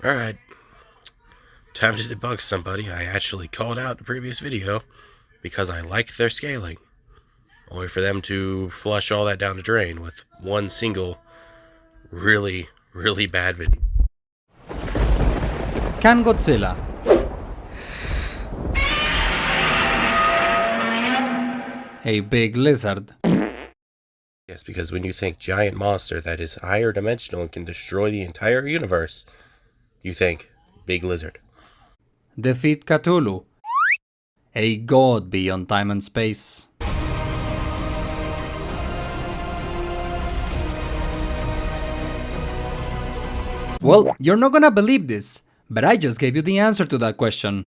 Alright, time to debunk somebody I actually called out in the previous video because I liked their scaling, only for them to flush all that down the drain with one single really bad video. Can Godzilla a big lizard? Yes, because when you think giant monster that is higher dimensional and can destroy the entire universe, you think big lizard. Defeat Cthulhu, a god beyond time and space? Well, you're not gonna believe this, but I just gave you the answer to that question.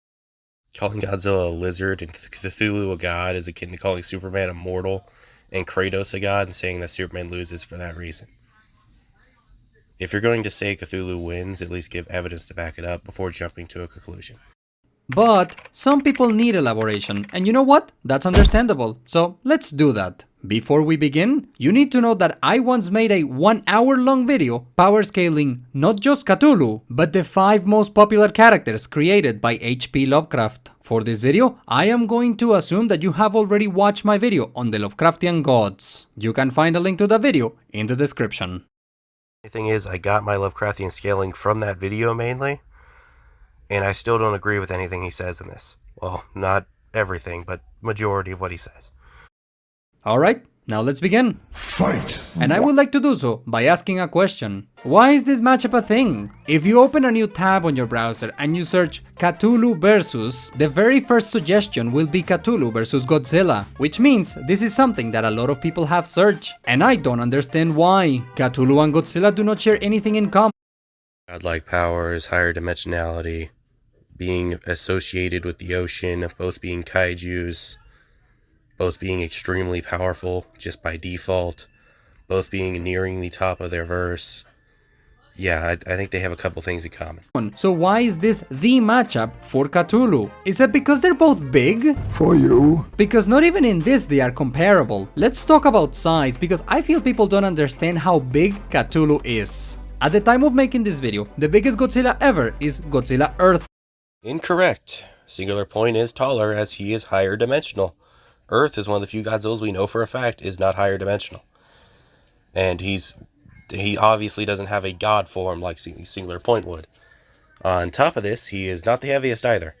Calling Godzilla a lizard and Cthulhu a god is akin to calling Superman a mortal and Kratos a god and saying that Superman loses for that reason. If you're going to say Cthulhu wins, at least give evidence to back it up before jumping to a conclusion. But some people need elaboration, and you know what? That's understandable, so let's do that. Before we begin, you need to know that I once made a 1 hour long video power scaling not just Cthulhu, but the 5 most popular characters created by H.P. Lovecraft. For this video, I am going to assume that you have already watched my video on the Lovecraftian gods. You can find a link to that video in the description. The thing is, I got my Lovecraftian scaling from that video mainly, and I still don't agree with anything he says in this. Well, not everything, but majority of what he says. Alright, now let's begin. Fight! And I would like to do so by asking a question. Why is this matchup a thing? If you open a new tab on your browser and you search Cthulhu versus, the very first suggestion will be Cthulhu versus Godzilla, which means this is something that a lot of people have searched, and I don't understand why. Cthulhu and Godzilla do not share anything in common. Godlike powers, higher dimensionality, being associated with the ocean, both being kaijus, both being extremely powerful just by default, both being nearing the top of their verse. Yeah, I think they have a couple things in common. So why is this the matchup for Cthulhu? Is it because they're both big? For you. Because not even in this they are comparable. Let's talk about size, because I feel people don't understand how big Cthulhu is. At the time of making this video, the biggest Godzilla ever is Godzilla Earth. Incorrect. Singular Point is taller as he is higher dimensional. Earth is one of the few Godzillas we know for a fact is not higher dimensional. And he obviously doesn't have a god form like Singular Point would. On top of this, he is not the heaviest either.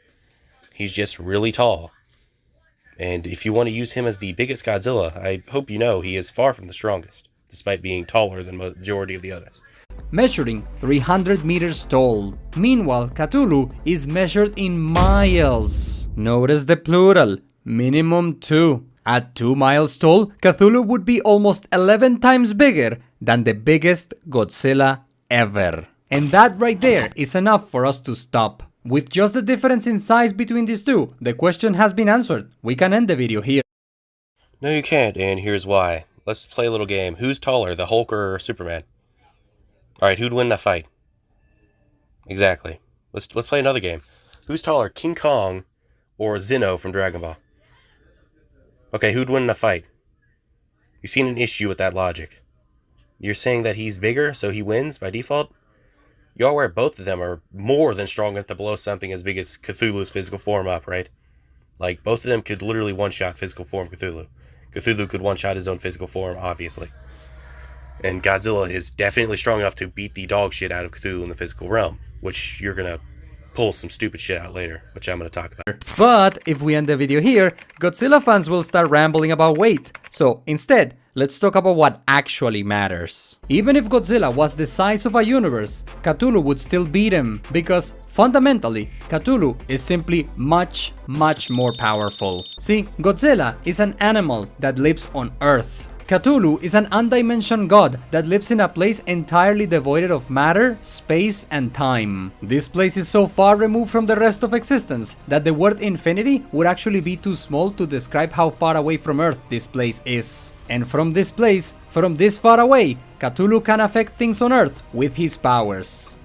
He's just really tall. And if you want to use him as the biggest Godzilla, I hope you know he is far from the strongest, despite being taller than the majority of the others. Measuring 300 meters tall. Meanwhile, Cthulhu is measured in miles. Notice the plural. Minimum 2. At 2 miles tall, Cthulhu would be almost 11 times bigger than the biggest Godzilla ever. And that right there is enough for us to stop. With just the difference in size between these two, the question has been answered. We can end the video here. No, you can't, and here's why. Let's play a little game. Who's taller, the Hulk or Superman? Alright, who'd win that fight? Exactly. Let's play another game. Who's taller, King Kong or Zeno from Dragon Ball? Okay, who'd win in a fight? You've seen an issue with that logic. You're saying that he's bigger, so he wins by default? You're aware both of them are more than strong enough to blow something as big as Cthulhu's physical form up, right? Like, both of them could literally one-shot physical form Cthulhu. Cthulhu could one-shot his own physical form, obviously. And Godzilla is definitely strong enough to beat the dog shit out of Cthulhu in the physical realm, which you're gonna pull some stupid shit out later, which I'm going to talk about. But if we end the video here, Godzilla fans will start rambling about weight. So instead, let's talk about what actually matters. Even if Godzilla was the size of a universe, Cthulhu would still beat him, because fundamentally, Cthulhu is simply much more powerful. See, Godzilla is an animal that lives on Earth. Cthulhu is an undimensioned god that lives in a place entirely devoid of matter, space, and time. This place is so far removed from the rest of existence that the word infinity would actually be too small to describe how far away from Earth this place is. And from this place, from this far away, Cthulhu can affect things on Earth with his powers.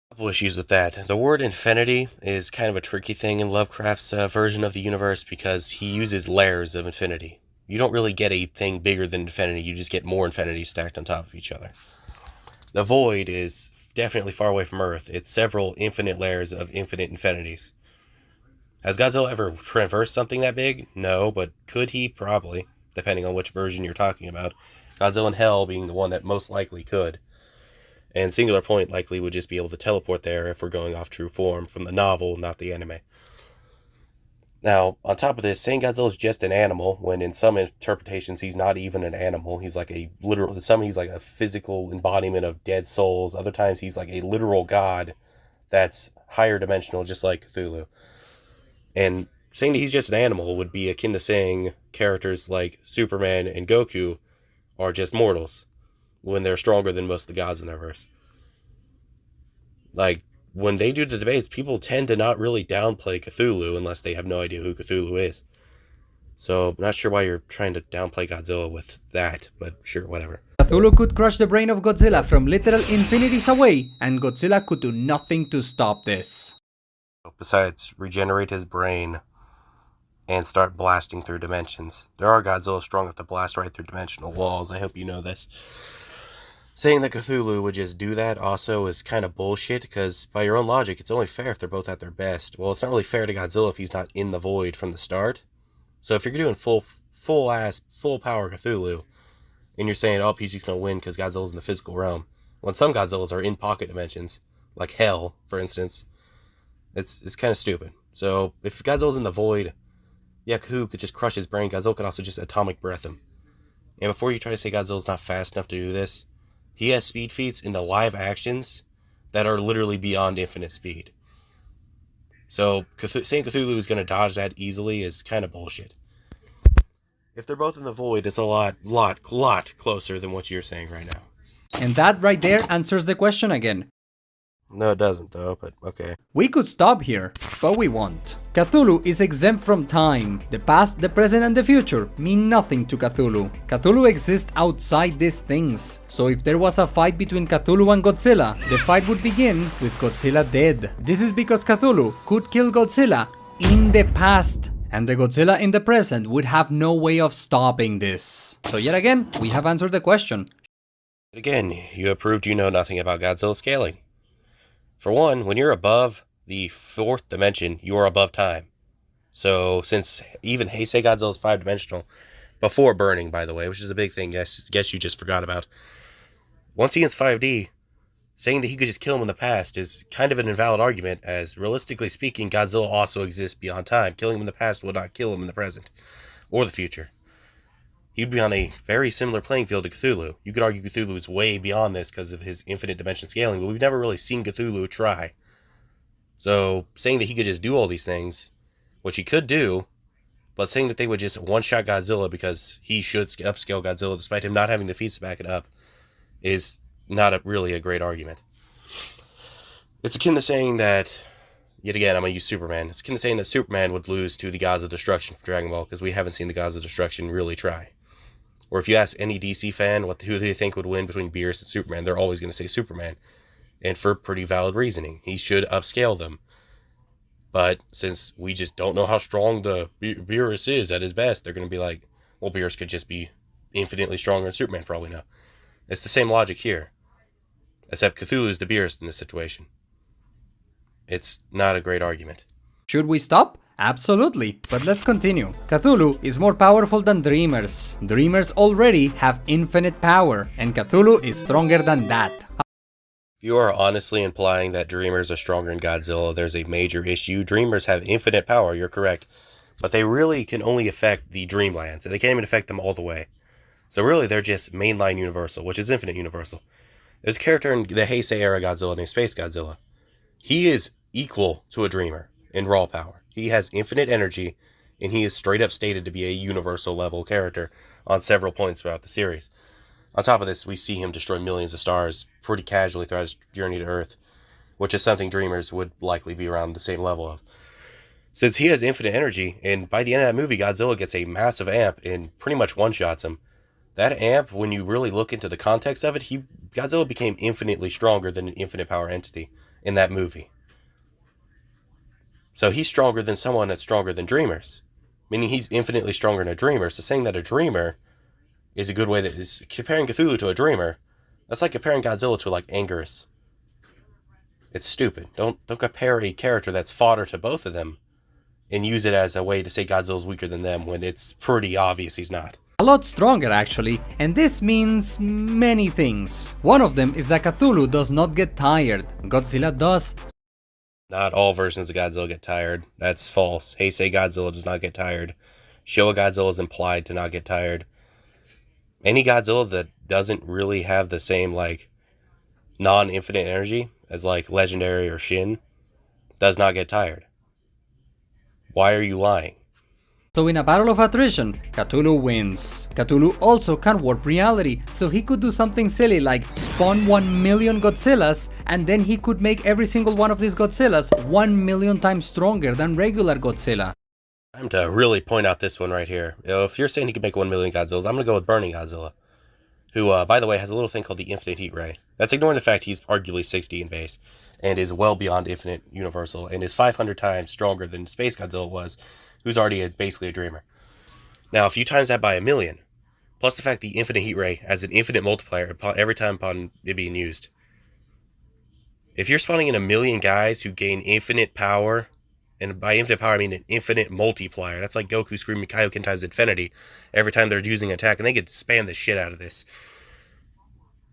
Couple issues with that. The word infinity is kind of a tricky thing in Lovecraft's version of the universe because he uses layers of infinity. You don't really get a thing bigger than infinity, you just get more infinity stacked on top of each other. The void is definitely far away from Earth. It's several infinite layers of infinite infinities. Has Godzilla ever traversed something that big? No, but could he? Probably, depending on which version you're talking about. Godzilla in Hell being the one that most likely could. And Singular Point likely would just be able to teleport there if we're going off true form from the novel, not the anime. Now, on top of this, saying Godzilla is just an animal, when in some interpretations he's not even an animal. He's like a literal, some he's like a physical embodiment of dead souls. Other times he's like a literal god that's higher dimensional, just like Cthulhu. And saying that he's just an animal would be akin to saying characters like Superman and Goku are just mortals, when they're stronger than most of the gods in their verse. Like, when they do the debates, people tend to not really downplay Cthulhu unless they have no idea who Cthulhu is. So, I'm not sure why you're trying to downplay Godzilla with that, but sure, whatever. Cthulhu could crush the brain of Godzilla from literal infinities away, and Godzilla could do nothing to stop this. Besides, regenerate his brain and start blasting through dimensions. There are Godzilla strong enough to blast right through dimensional walls. I hope you know this. Saying that Cthulhu would just do that also is kind of bullshit, because by your own logic, it's only fair if they're both at their best. Well, it's not really fair to Godzilla if he's not in the void from the start. So if you're doing full power Cthulhu, and you're saying, oh, he's just going to win because Godzilla's in the physical realm, when some Godzillas are in pocket dimensions, like Hell, for instance, it's kind of stupid. So if Godzilla's in the void, yeah, Cthulhu could just crush his brain. Godzilla could also just atomic breath him. And before you try to say Godzilla's not fast enough to do this, he has speed feats in the live actions that are literally beyond infinite speed. So saying Cthulhu is going to dodge that easily is kind of bullshit. If they're both in the void, it's a lot closer than what you're saying right now. And that right there answers the question again. No, it doesn't though, but okay. We could stop here, but we won't. Cthulhu is exempt from time. The past, the present, and the future mean nothing to Cthulhu. Cthulhu exists outside these things. So if there was a fight between Cthulhu and Godzilla, the fight would begin with Godzilla dead. This is because Cthulhu could kill Godzilla in the past, and the Godzilla in the present would have no way of stopping this. So yet again, we have answered the question. Again, you have proved you know nothing about Godzilla scaling. For one, when you're above the fourth dimension, you are above time. So, since even Heisei Godzilla is 5-dimensional, before burning, by the way, which is a big thing, guess you just forgot about. Once he gets 5D, saying that he could just kill him in the past is kind of an invalid argument, as realistically speaking, Godzilla also exists beyond time. Killing him in the past will not kill him in the present, or the future. He'd be on a very similar playing field to Cthulhu. You could argue Cthulhu is way beyond this because of his infinite dimension scaling, but we've never really seen Cthulhu try. So, saying that he could just do all these things, which he could do, but saying that they would just one-shot Godzilla because he should upscale Godzilla despite him not having the feats to back it up, is not really a great argument. It's akin to saying that, yet again, I'm going to use Superman. It's akin to saying that Superman would lose to the Gods of Destruction from Dragon Ball, because we haven't seen the Gods of Destruction really try. Or if you ask any DC fan who they think would win between Beerus and Superman, they're always going to say Superman. And for pretty valid reasoning. He should upscale them. But since we just don't know how strong the Beerus is at his best, they're going to be like, well, Beerus could just be infinitely stronger than Superman for all we know. It's the same logic here. Except Cthulhu is the Beerus in this situation. It's not a great argument. Should we stop? Absolutely, but let's continue. Cthulhu is more powerful than Dreamers. Dreamers already have infinite power, and Cthulhu is stronger than that. If you are honestly implying that Dreamers are stronger than Godzilla, there's a major issue. Dreamers have infinite power, you're correct. But they really can only affect the Dreamlands, and they can't even affect them all the way. So really, they're just mainline Universal, which is infinite Universal. There's a character in the Heisei era Godzilla named Space Godzilla. He is equal to a Dreamer in raw power. He has infinite energy, and he is straight up stated to be a universal level character on several points throughout the series. On top of this, we see him destroy millions of stars pretty casually throughout his journey to Earth, which is something Dreamers would likely be around the same level of. Since he has infinite energy, and by the end of that movie, Godzilla gets a massive amp and pretty much one-shots him. That amp, when you really look into the context of it, Godzilla became infinitely stronger than an infinite power entity in that movie. So he's stronger than someone that's stronger than Dreamers. Meaning he's infinitely stronger than a Dreamer. So saying that a Dreamer is a good way that is comparing Cthulhu to a Dreamer, that's like comparing Godzilla to like Anguirus. It's stupid. Don't compare a character that's fodder to both of them and use it as a way to say Godzilla's weaker than them when it's pretty obvious he's not. A lot stronger actually, and this means many things. One of them is that Cthulhu does not get tired. Godzilla does. Not all versions of Godzilla get tired. That's false. Heisei Godzilla does not get tired. Showa Godzilla is implied to not get tired. Any Godzilla that doesn't really have the same, like, non-infinite energy as, like, Legendary or Shin does not get tired. Why are you lying? So in a battle of attrition, Cthulhu wins. Cthulhu also can warp reality, so he could do something silly like spawn 1 million Godzillas, and then he could make every single one of these Godzillas 1 million times stronger than regular Godzilla. Time to really point out this one right here. If you're saying he can make 1 million Godzillas, I'm going to go with Burning Godzilla, who, by the way, has a little thing called the Infinite Heat Ray. That's ignoring the fact he's arguably 60 in base, and is well beyond Infinite Universal, and is 500 times stronger than Space Godzilla was, who's already basically a dreamer. Now, if you times that by 1 million, plus the fact the Infinite Heat Ray has an infinite multiplier every time upon it being used, if you're spawning in 1 million guys who gain infinite power, and by infinite power I mean an infinite multiplier, that's like Goku screaming Kaioken times infinity every time they're using an attack, and they could spam the shit out of this.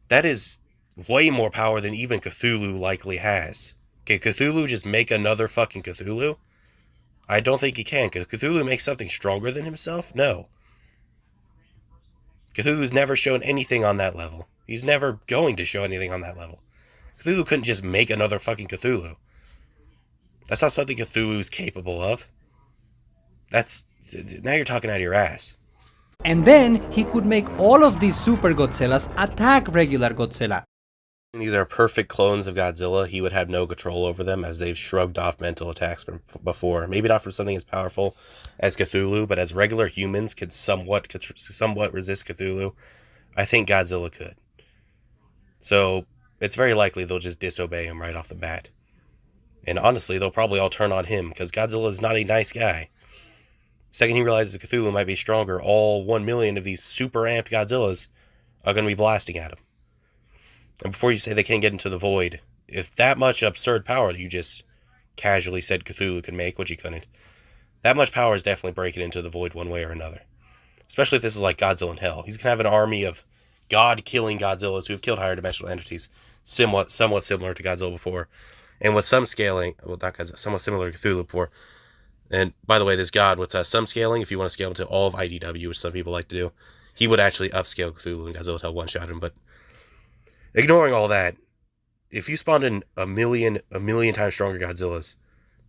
That is way more power than even Cthulhu likely has. Can Cthulhu just make another fucking Cthulhu? I don't think he can. Can Cthulhu make something stronger than himself? No. Cthulhu's never shown anything on that level. He's never going to show anything on that level. Cthulhu couldn't just make another fucking Cthulhu. That's not something Cthulhu's capable of. Now you're talking out of your ass. And then he could make all of these Super Godzillas attack regular Godzilla. These are perfect clones of Godzilla. He would have no control over them, as they've shrugged off mental attacks before. Maybe not from something as powerful as Cthulhu, but as regular humans could somewhat resist Cthulhu, I think Godzilla could. So it's very likely they'll just disobey him right off the bat. And honestly, they'll probably all turn on him, because Godzilla is not a nice guy. Second he realizes Cthulhu might be stronger, all 1 million of these super amped Godzillas are going to be blasting at him. And before you say they can't get into the void, if that much absurd power that you just casually said Cthulhu could make, which he couldn't, that much power is definitely breaking into the void one way or another. Especially if this is like Godzilla in Hell. He's going to have an army of god-killing Godzillas who have killed higher dimensional entities, somewhat similar to Godzilla before. And with some scaling, well, not Godzilla, somewhat similar to Cthulhu before. And by the way, this god with some scaling, if you want to scale him to all of IDW, which some people like to do, he would actually upscale Cthulhu and Godzilla to one-shot him, but ignoring all that, if you spawned in a million times stronger Godzillas,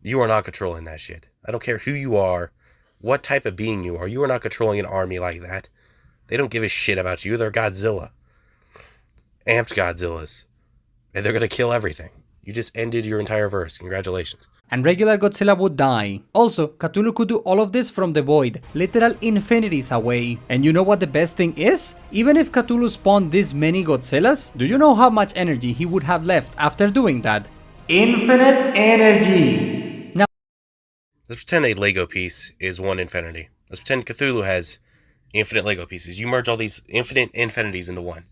you are not controlling that shit. I don't care who you are, what type of being you are. You are not controlling an army like that. They don't give a shit about you. They're Godzilla. Amped Godzillas. And they're going to kill everything. You just ended your entire verse. Congratulations. And regular Godzilla would die. Also, Cthulhu could do all of this from the void, literal infinities away. And you know what the best thing is? Even if Cthulhu spawned this many Godzillas, do you know how much energy he would have left after doing that? Infinite energy! Now, let's pretend a Lego piece is one infinity. Let's pretend Cthulhu has infinite Lego pieces. You merge all these infinite infinities into one.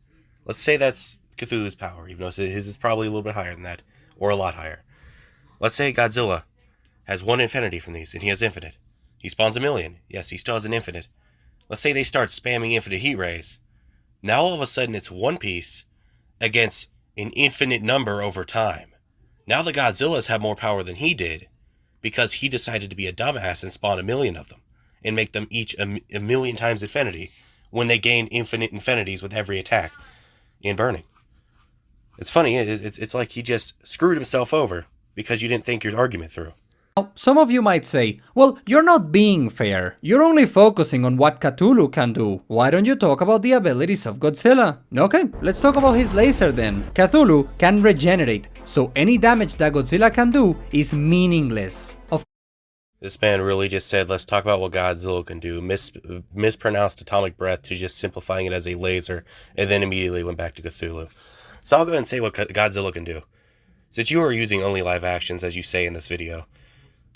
Let's say that's Cthulhu's power, even though his is probably a little bit higher than that, or a lot higher. Let's say Godzilla has one infinity from these, and he has infinite. He spawns 1 million. Yes, he still has an infinite. Let's say they start spamming infinite heat rays. Now all of a sudden it's one piece against an infinite number over time. Now the Godzillas have more power than he did, because he decided to be a dumbass and spawn 1 million of them, and make them each a million times infinity, when they gain infinite infinities with every attack in Burning. It's funny, it's like he just screwed himself over, because you didn't think your argument through. Now, some of you might say, well, you're not being fair. You're only focusing on what Cthulhu can do. Why don't you talk about the abilities of Godzilla? Okay, let's talk about his laser then. Cthulhu can regenerate, so any damage that Godzilla can do is meaningless. This man really just said, let's talk about what Godzilla can do, mispronounced atomic breath to just simplifying it as a laser, and then immediately went back to Cthulhu. So I'll go ahead and say what Godzilla can do. Since you are using only live actions, as you say in this video,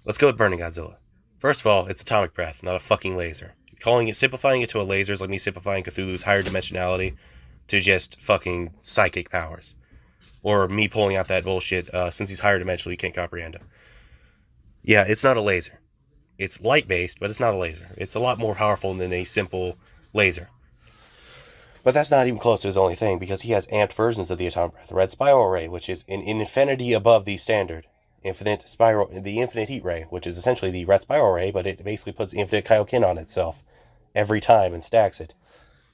let's go with Burning Godzilla. First of all, it's atomic breath, not a fucking laser. Simplifying it to a laser is like me simplifying Cthulhu's higher dimensionality to just fucking psychic powers. Or me pulling out that bullshit, since he's higher dimensional, you can't comprehend him. Yeah, it's not a laser. It's light-based, but it's not a laser. It's a lot more powerful than a simple laser. But that's not even close to his only thing, because he has amped versions of the atomic breath. The red spiral ray, which is an infinity above the standard. The infinite heat ray, which is essentially the red spiral ray, but it basically puts infinite kaioken on itself every time and stacks it.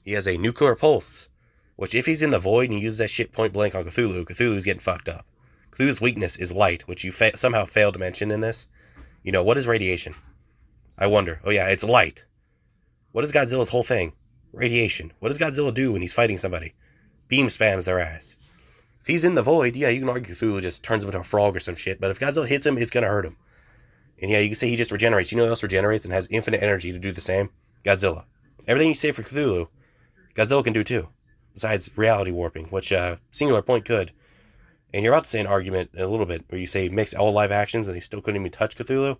He has a nuclear pulse, which if he's in the void and he uses that shit point blank on Cthulhu, Cthulhu's getting fucked up. Cthulhu's weakness is light, which you somehow failed to mention in this. You know, what is radiation? I wonder. Oh yeah, it's light. What is Godzilla's whole thing? Radiation. What does Godzilla do when he's fighting somebody? Beam spams their ass. If he's in the void, yeah, you can argue Cthulhu just turns him into a frog or some shit, but if Godzilla hits him, it's gonna hurt him. And yeah, you can say he just regenerates. You know what else regenerates and has infinite energy to do the same? Godzilla. Everything you say for Cthulhu, Godzilla can do too. Besides reality warping, which Singular Point could. And you're about to say an argument in a little bit where you say mix all live actions and they still couldn't even touch Cthulhu.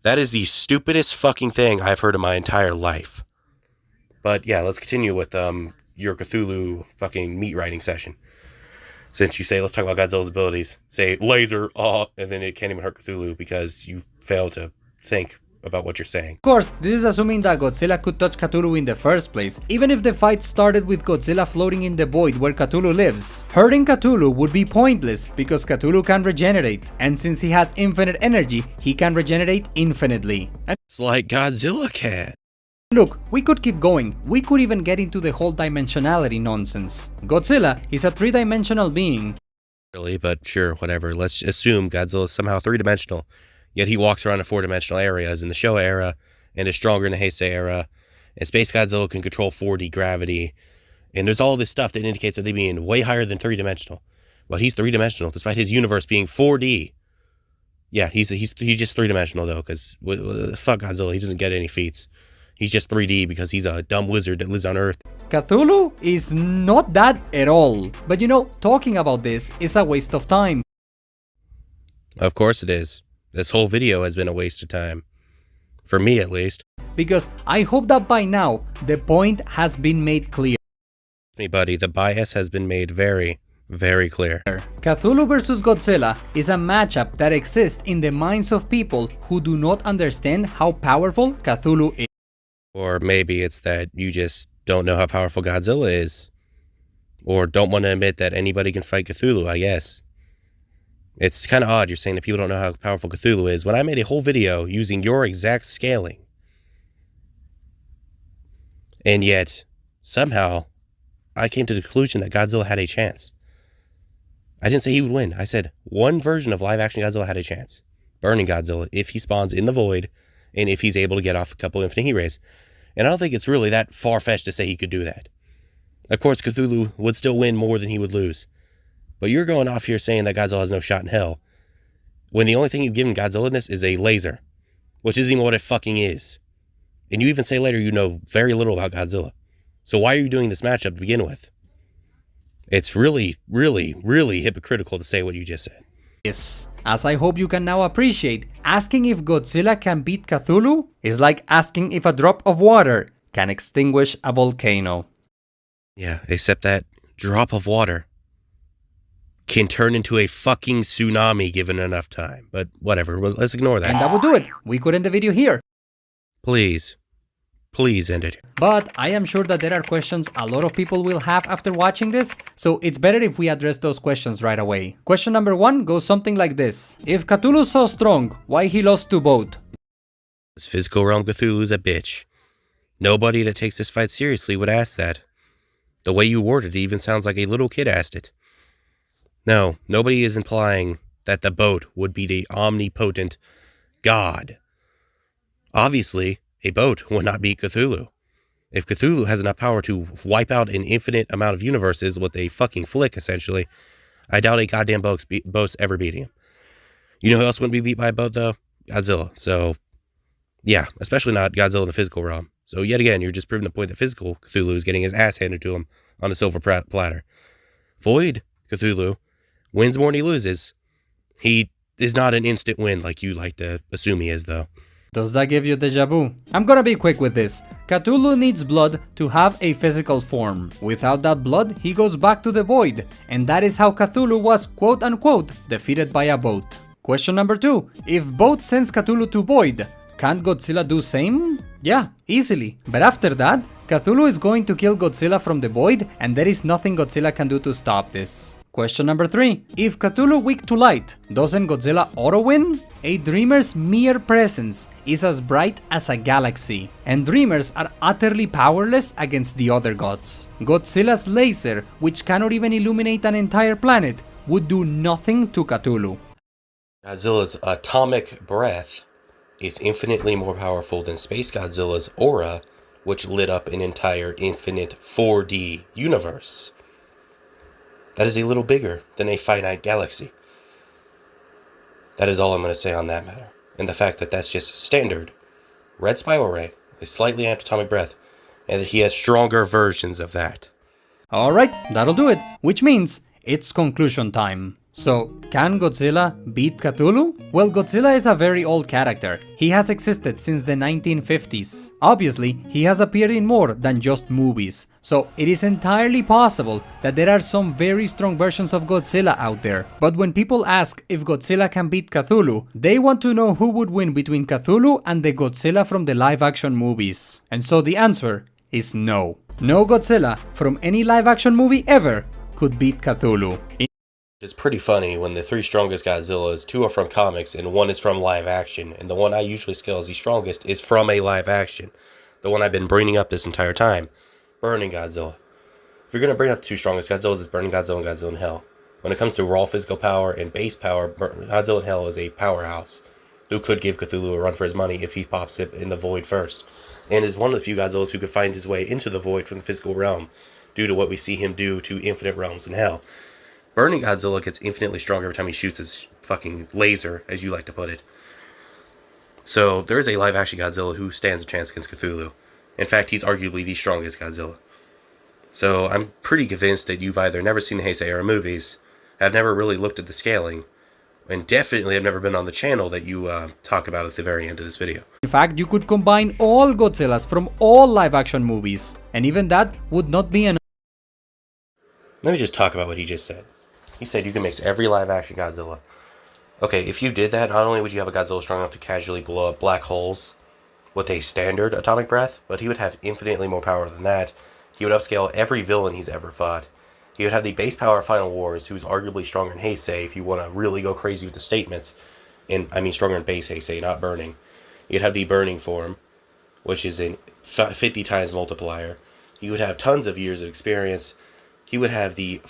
That is the stupidest fucking thing I've heard in my entire life. But yeah, let's continue with your Cthulhu fucking meat writing session. Since you say, let's talk about Godzilla's abilities. Say, laser, and then it can't even hurt Cthulhu because you fail to think about what you're saying. Of course, this is assuming that Godzilla could touch Cthulhu in the first place, even if the fight started with Godzilla floating in the void where Cthulhu lives. Hurting Cthulhu would be pointless because Cthulhu can regenerate, and since he has infinite energy, he can regenerate infinitely. And it's like Godzilla can. Look, we could keep going. We could even get into the whole dimensionality nonsense. Godzilla is a three-dimensional being. Really, but sure, whatever. Let's assume Godzilla is somehow three-dimensional. Yet he walks around in four-dimensional areas in the Showa era and is stronger in the Heisei era. And Space Godzilla can control 4D gravity. And there's all this stuff that indicates that they're being way higher than three-dimensional. But he's three-dimensional, despite his universe being 4D. Yeah, he's just three-dimensional, though, because fuck Godzilla, he doesn't get any feats. He's just 3D because he's a dumb wizard that lives on Earth. Cthulhu is not that at all. But you know, talking about this is a waste of time. Of course it is. This whole video has been a waste of time. For me, at least. Because I hope that by now, the point has been made clear. Me, buddy, the bias has been made very, very clear. Cthulhu vs. Godzilla is a matchup that exists in the minds of people who do not understand how powerful Cthulhu is. Or maybe it's that you just don't know how powerful Godzilla is. Or don't want to admit that anybody can fight Cthulhu, I guess. It's kind of odd you're saying that people don't know how powerful Cthulhu is when I made a whole video using your exact scaling. And yet, somehow, I came to the conclusion that Godzilla had a chance. I didn't say he would win. I said one version of live-action Godzilla had a chance. Burning Godzilla, if he spawns in the void, and if he's able to get off a couple infinite heat rays. And I don't think it's really that far-fetched to say he could do that. Of course, Cthulhu would still win more than he would lose. But you're going off here saying that Godzilla has no shot in hell, when the only thing you've given Godzilla in this is a laser, which isn't even what it fucking is. And you even say later you know very little about Godzilla. So why are you doing this matchup to begin with? It's really, really, really hypocritical to say what you just said. Yes, as I hope you can now appreciate, asking if Godzilla can beat Cthulhu is like asking if a drop of water can extinguish a volcano. Yeah, except that drop of water can turn into a fucking tsunami given enough time. But whatever, let's ignore that. And that will do it. We could end the video here. Please. Please end it. But I am sure that there are questions a lot of people will have after watching this, so it's better if we address those questions right away. Question number 1 goes something like this. If Cthulhu's so strong, why he lost to both? This physical realm Cthulhu's a bitch. Nobody that takes this fight seriously would ask that. The way you worded it even sounds like a little kid asked it. No, nobody is implying that the boat would be the omnipotent god. Obviously, a boat would not beat Cthulhu. If Cthulhu has enough power to wipe out an infinite amount of universes with a fucking flick, essentially, I doubt a goddamn boat's ever beating him. You know who else wouldn't be beat by a boat, though? Godzilla. So, yeah, especially not Godzilla in the physical realm. So, yet again, you're just proving the point that physical Cthulhu is getting his ass handed to him on a silver platter. Void Cthulhu wins more than he loses. He is not an instant win like you like to assume he is, though. Does that give you deja vu? I'm gonna be quick with this. Cthulhu needs blood to have a physical form. Without that blood, he goes back to the void. And that is how Cthulhu was quote unquote defeated by a boat. Question number 2. If boat sends Cthulhu to void, can't Godzilla do same? Yeah, easily. But after that, Cthulhu is going to kill Godzilla from the void and there is nothing Godzilla can do to stop this. Question number 3. If Cthulhu weak to light, doesn't Godzilla auto-win? A dreamer's mere presence is as bright as a galaxy, and dreamers are utterly powerless against the other gods. Godzilla's laser, which cannot even illuminate an entire planet, would do nothing to Cthulhu. Godzilla's atomic breath is infinitely more powerful than Space Godzilla's aura, which lit up an entire infinite 4D universe. That is a little bigger than a finite galaxy. That is all I'm going to say on that matter. And the fact that that's just standard red spiral ray, a slightly amped atomic breath, and that he has stronger versions of that. Alright, that'll do it. Which means it's conclusion time. So, can Godzilla beat Cthulhu? Well, Godzilla is a very old character. He has existed since the 1950s. Obviously, he has appeared in more than just movies. So, it is entirely possible that there are some very strong versions of Godzilla out there. But when people ask if Godzilla can beat Cthulhu, they want to know who would win between Cthulhu and the Godzilla from the live-action movies. And so the answer is no. No Godzilla from any live-action movie ever could beat Cthulhu. It's pretty funny when the 3 strongest Godzillas, 2 are from comics and 1 is from live action, and the one I usually scale as the strongest is from a live action. The one I've been bringing up this entire time, Burning Godzilla. If you're going to bring up 2 strongest Godzillas, it's Burning Godzilla and Godzilla in Hell. When it comes to raw physical power and base power, Godzilla in Hell is a powerhouse who could give Cthulhu a run for his money if he pops it in the void first, and is one of the few Godzillas who could find his way into the void from the physical realm due to what we see him do to infinite realms in Hell. Burning Godzilla gets infinitely stronger every time he shoots his fucking laser, as you like to put it. So, there is a live-action Godzilla who stands a chance against Cthulhu. In fact, he's arguably the strongest Godzilla. So, I'm pretty convinced that you've either never seen the Heisei-era movies, have never really looked at the scaling, and definitely have never been on the channel that you talk about at the very end of this video. In fact, you could combine all Godzillas from all live-action movies, and even that would not be enough. Let me just talk about what he just said. He said you can mix every live-action Godzilla. Okay, if you did that, not only would you have a Godzilla strong enough to casually blow up black holes with a standard atomic breath, but he would have infinitely more power than that. He would upscale every villain he's ever fought. He would have the base power of Final Wars, who's arguably stronger than Heisei if you want to really go crazy with the statements. And I mean stronger than base Heisei, not burning. You'd have the burning form, which is a 50 times multiplier. He would have tons of years of experience. He would have the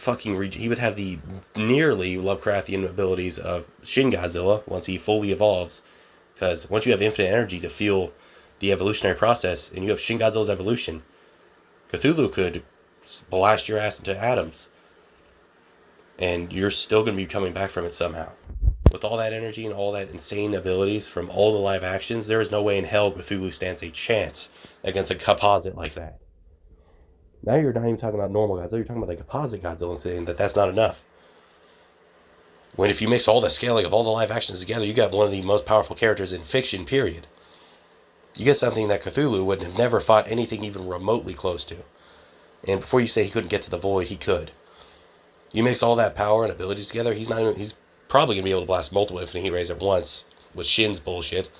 he would have the nearly Lovecraftian abilities of Shin Godzilla once he fully evolves. Because once you have infinite energy to fuel the evolutionary process, and you have Shin Godzilla's evolution, Cthulhu could blast your ass into atoms. And you're still going to be coming back from it somehow. With all that energy and all that insane abilities from all the live actions, there is no way in hell Cthulhu stands a chance against a composite like that. Now you're not even talking about normal Godzilla, you're talking about a composite Godzilla and saying that that's not enough. When if you mix all the scaling of all the live actions together, you got one of the most powerful characters in fiction, period. You get something that Cthulhu would have never fought anything even remotely close to. And before you say he couldn't get to the void, he could. You mix all that power and abilities together, he's probably going to be able to blast multiple infinite heat rays at once with Shin's bullshit.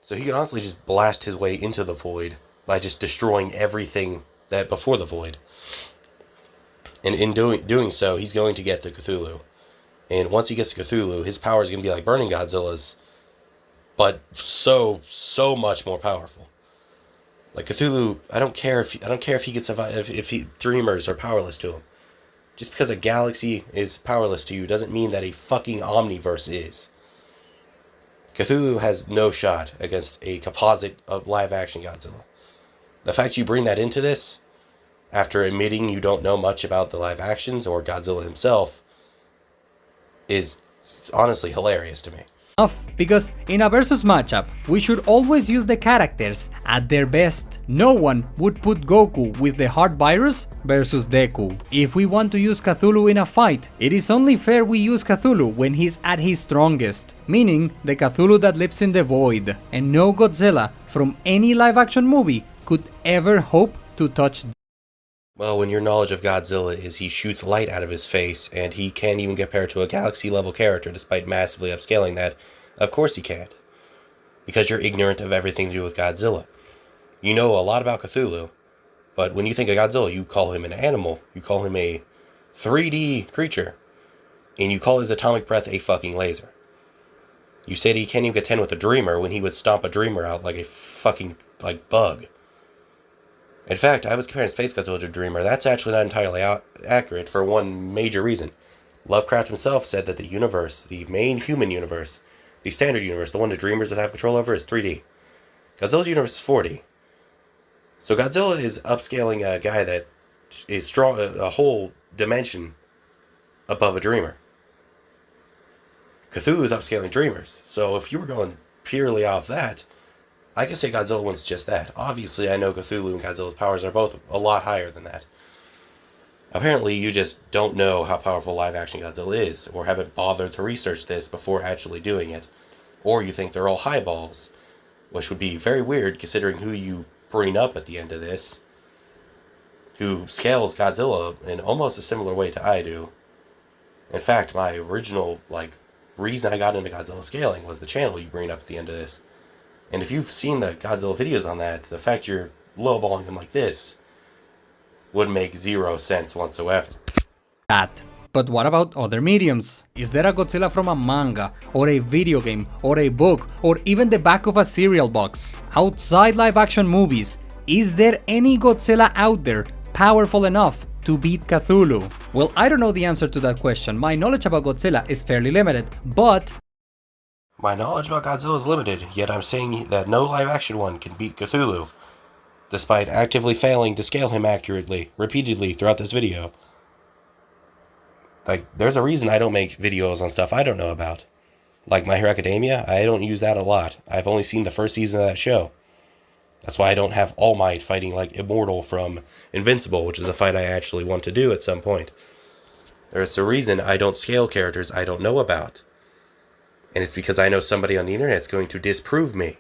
So he could honestly just blast his way into the void by just destroying everything that before the void. And in doing so, he's going to get to Cthulhu. And once he gets to Cthulhu, his power is going to be like Burning Godzilla's, but so much more powerful. Like Cthulhu, I don't care if he can survive, if dreamers are powerless to him. Just because a galaxy is powerless to you doesn't mean that a fucking omniverse is. Cthulhu has no shot against a composite of live-action Godzilla. The fact you bring that into this, after admitting you don't know much about the live actions or Godzilla himself, is honestly hilarious to me. Because in a versus matchup, we should always use the characters at their best. No one would put Goku with the heart virus versus Deku. If we want to use Cthulhu in a fight, it is only fair we use Cthulhu when he's at his strongest, meaning the Cthulhu that lives in the void, and no Godzilla from any live-action movie could ever hope to touch. Well, when your knowledge of Godzilla is he shoots light out of his face, and he can't even compare to a galaxy-level character despite massively upscaling that, of course he can't. Because you're ignorant of everything to do with Godzilla. You know a lot about Cthulhu, but when you think of Godzilla, you call him an animal, you call him a 3D creature, and you call his atomic breath a fucking laser. You said he can't even contend with a dreamer when he would stomp a dreamer out like a fucking, bug. In fact, I was comparing Space Godzilla to a dreamer. That's actually not entirely accurate for one major reason. Lovecraft himself said that the universe, the main human universe, the standard universe, the one the dreamers would have control over, is 3D. Godzilla's universe is 4D. So Godzilla is upscaling a guy that is strong, a whole dimension above a dreamer. Cthulhu is upscaling dreamers. So if you were going purely off that, I can say Godzilla wins just that. Obviously, I know Cthulhu and Godzilla's powers are both a lot higher than that. Apparently, you just don't know how powerful live-action Godzilla is, or haven't bothered to research this before actually doing it. Or you think they're all highballs, which would be very weird considering who you bring up at the end of this, who scales Godzilla in almost a similar way to I do. In fact, my original, reason I got into Godzilla scaling was the channel you bring up at the end of this. And if you've seen the Godzilla videos on that, the fact you're lowballing them like this would make zero sense whatsoever. But what about other mediums? Is there a Godzilla from a manga, or a video game, or a book, or even the back of a cereal box? Outside live-action movies, is there any Godzilla out there powerful enough to beat Cthulhu? Well, I don't know the answer to that question. My knowledge about Godzilla is fairly limited, but my knowledge about Godzilla is limited, yet I'm saying that no live-action one can beat Cthulhu, despite actively failing to scale him accurately, repeatedly throughout this video. There's a reason I don't make videos on stuff I don't know about. Like My Hero Academia, I don't use that a lot. I've only seen the first season of that show. That's why I don't have All Might fighting like Immortal from Invincible, which is a fight I actually want to do at some point. There's a reason I don't scale characters I don't know about. And it's because I know somebody on the internet is going to disprove me.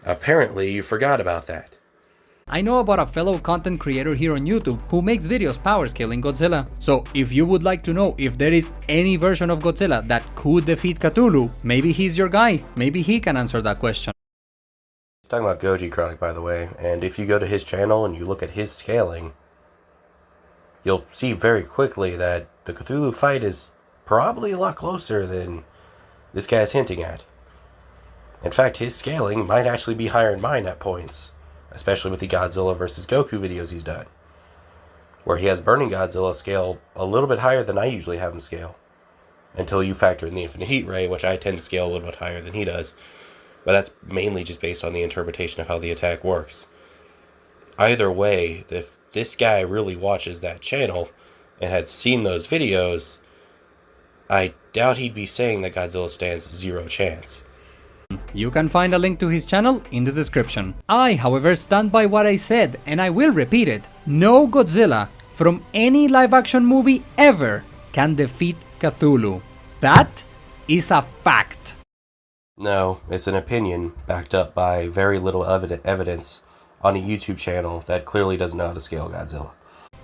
Apparently, you forgot about that. I know about a fellow content creator here on YouTube who makes videos power scaling Godzilla. So if you would like to know if there is any version of Godzilla that could defeat Cthulhu, maybe he's your guy. Maybe he can answer that question. He's talking about Goji Chronic, by the way, and if you go to his channel and you look at his scaling, you'll see very quickly that the Cthulhu fight is probably a lot closer than this guy's hinting at. In fact, his scaling might actually be higher than mine at points, especially with the Godzilla vs. Goku videos he's done, where he has Burning Godzilla scale a little bit higher than I usually have him scale, until you factor in the Infinite Heat Ray, which I tend to scale a little bit higher than he does, but that's mainly just based on the interpretation of how the attack works. Either way, if this guy really watches that channel and had seen those videos, I doubt he'd be saying that Godzilla stands zero chance. You can find a link to his channel in the description. I, however, stand by what I said, and I will repeat it. No Godzilla from any live-action movie ever can defeat Cthulhu. That is a fact. No, it's an opinion backed up by very little evidence on a YouTube channel that clearly doesn't know how to scale Godzilla.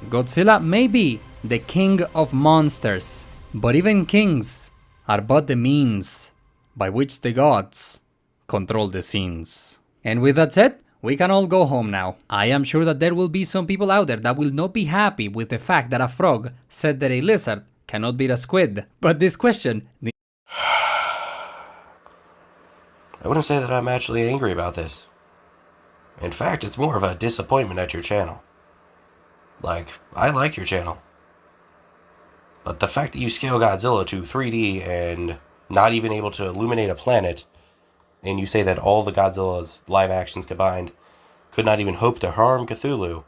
Godzilla may be the king of monsters, but even kings are but the means by which the gods control the scenes. And with that said, we can all go home now. I am sure that there will be some people out there that will not be happy with the fact that a frog said that a lizard cannot beat a squid. But this question... I wouldn't say that I'm actually angry about this. In fact, it's more of a disappointment at your channel. I like your channel. But the fact that you scale Godzilla to 3D and not even able to illuminate a planet, and you say that all the Godzilla's live actions combined could not even hope to harm Cthulhu,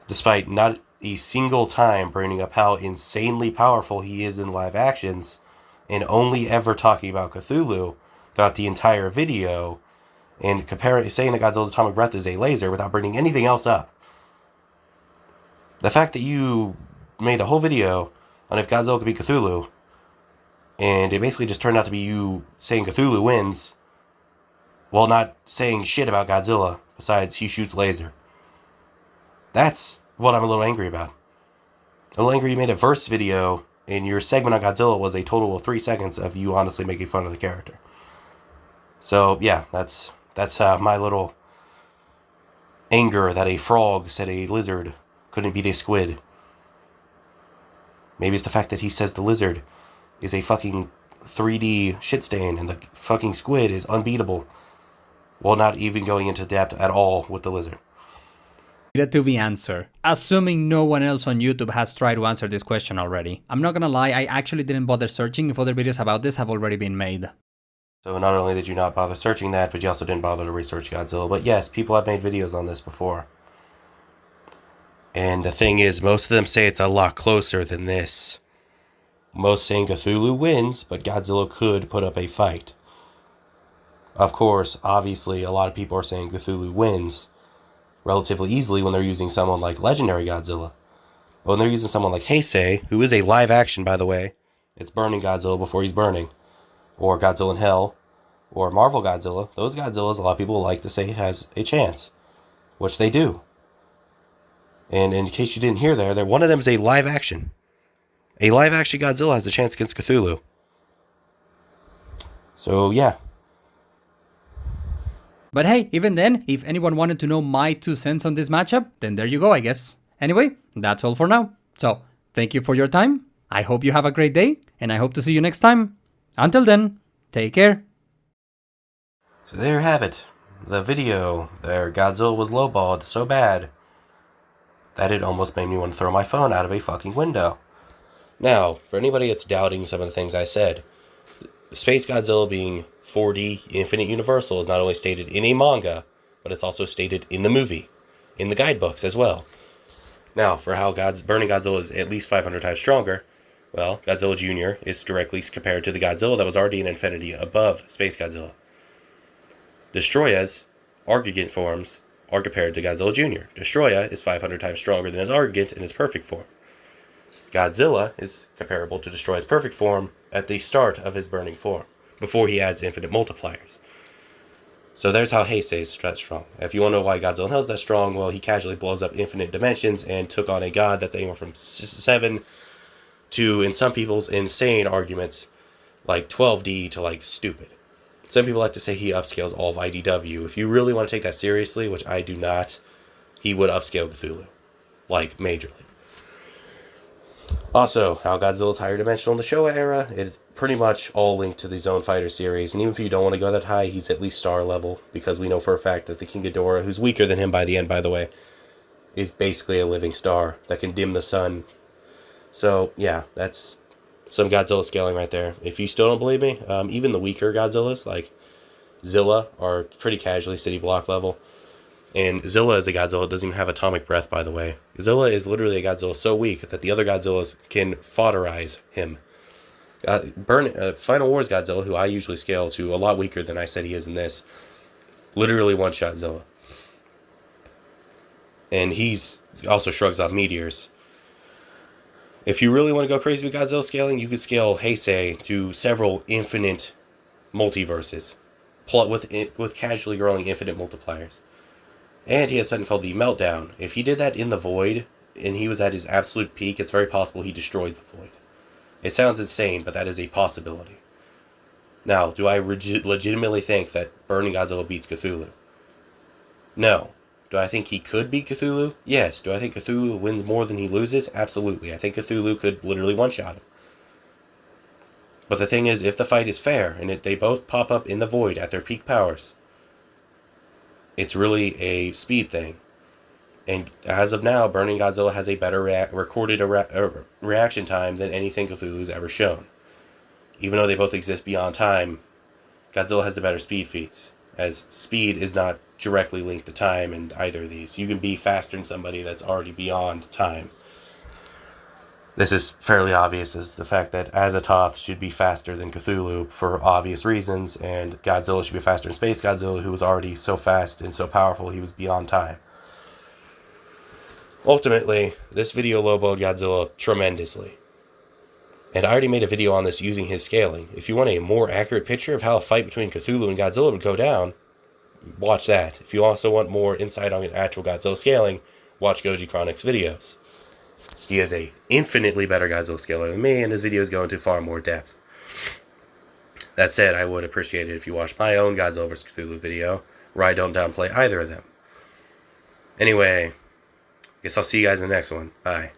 despite not a single time bringing up how insanely powerful he is in live actions, and only ever talking about Cthulhu throughout the entire video, and saying that Godzilla's atomic breath is a laser without bringing anything else up. The fact that you made a whole video on if Godzilla could be Cthulhu, and it basically just turned out to be you saying Cthulhu wins, while not saying shit about Godzilla besides he shoots laser. That's what I'm a little angry about. I'm a little angry you made a verse video, and your segment on Godzilla was a total of 3 seconds of you honestly making fun of the character. So yeah, that's my little anger that a frog said a lizard couldn't beat a squid. Maybe it's the fact that he says the lizard is a fucking 3D shit stain and the fucking squid is unbeatable, while not even going into depth at all with the lizard. Needed to be answered. Assuming no one else on YouTube has tried to answer this question already. I'm not gonna lie, I actually didn't bother searching if other videos about this have already been made. So not only did you not bother searching that, but you also didn't bother to research Godzilla. But yes, people have made videos on this before. And the thing is, most of them say it's a lot closer than this. Most saying Cthulhu wins, but Godzilla could put up a fight. Of course, obviously, a lot of people are saying Cthulhu wins relatively easily when they're using someone like Legendary Godzilla. But when they're using someone like Heisei, who is a live action, by the way, it's Burning Godzilla before he's burning, or Godzilla in Hell, or Marvel Godzilla, those Godzillas a lot of people like to say has a chance, which they do. And in case you didn't hear there, one of them is a live action. A live action Godzilla has a chance against Cthulhu. So yeah. But hey, even then, if anyone wanted to know my 2 cents on this matchup, then there you go, I guess. Anyway, that's all for now. So, thank you for your time. I hope you have a great day, and I hope to see you next time. Until then, take care. So there you have it. The video where Godzilla was lowballed so bad that it almost made me want to throw my phone out of a fucking window. Now, for anybody that's doubting some of the things I said, Space Godzilla being 4D Infinite Universal is not only stated in a manga, but it's also stated in the movie, in the guidebooks as well. Now, for how Burning Godzilla is at least 500 times stronger, well, Godzilla Jr. is directly compared to the Godzilla that was already in Infinity above Space Godzilla. Destroya's Argigant forms are compared to Godzilla Jr. Destroya is 500 times stronger than his Argigant in his perfect form. Godzilla is comparable to Destroya's perfect form at the start of his burning form, before he adds infinite multipliers. So there's how Heisei is that strong. If you want to know why Godzilla in Hell is that strong, well, he casually blows up infinite dimensions and took on a god that's anywhere from 7 to, in some people's insane arguments, like 12D to like stupid. Some people like to say he upscales all of IDW. If you really want to take that seriously, which I do not, he would upscale Cthulhu. Like, majorly. Also, how Godzilla is higher dimensional in the Showa era, it is pretty much all linked to the Zone Fighter series, and even if you don't want to go that high, he's at least star level, because we know for a fact that the King Ghidorah, who's weaker than him by the end, by the way, is basically a living star that can dim the sun. So, yeah, that's some Godzilla scaling right there. If you still don't believe me, even the weaker Godzillas, like Zilla, are pretty casually city block level. And Zilla is a Godzilla that doesn't even have atomic breath, by the way. Zilla is literally a Godzilla so weak that the other Godzillas can foderize him. Final Wars Godzilla, who I usually scale to a lot weaker than I said he is in this, literally one-shot Zilla. And he's also shrugs off meteors. If you really want to go crazy with Godzilla scaling, you can scale Heisei to several infinite multiverses, with casually growing infinite multipliers. And he has something called the Meltdown. If he did that in the Void, and he was at his absolute peak, it's very possible he destroyed the Void. It sounds insane, but that is a possibility. Now, do I legitimately think that Burning Godzilla beats Cthulhu? No. Do I think he could beat Cthulhu? Yes. Do I think Cthulhu wins more than he loses? Absolutely. I think Cthulhu could literally one-shot him. But the thing is, if the fight is fair, and they both pop up in the Void at their peak powers, it's really a speed thing. And as of now, Burning Godzilla has a better recorded reaction time than anything Cthulhu's ever shown. Even though they both exist beyond time, Godzilla has the better speed feats, as speed is not directly linked to time in either of these. You can be faster than somebody that's already beyond time. This is fairly obvious, is the fact that Azathoth should be faster than Cthulhu for obvious reasons, and Godzilla should be faster than Space Godzilla, who was already so fast and so powerful he was beyond time. Ultimately, this video lowballed Godzilla tremendously. And I already made a video on this using his scaling. If you want a more accurate picture of how a fight between Cthulhu and Godzilla would go down, watch that. If you also want more insight on actual Godzilla scaling, watch Goji Chronic's videos. He is a infinitely better Godzilla scaler than me, and his videos go into far more depth. That said, I would appreciate it if you watched my own Godzilla vs. Cthulhu video, where I don't downplay either of them. Anyway, I guess I'll see you guys in the next one. Bye.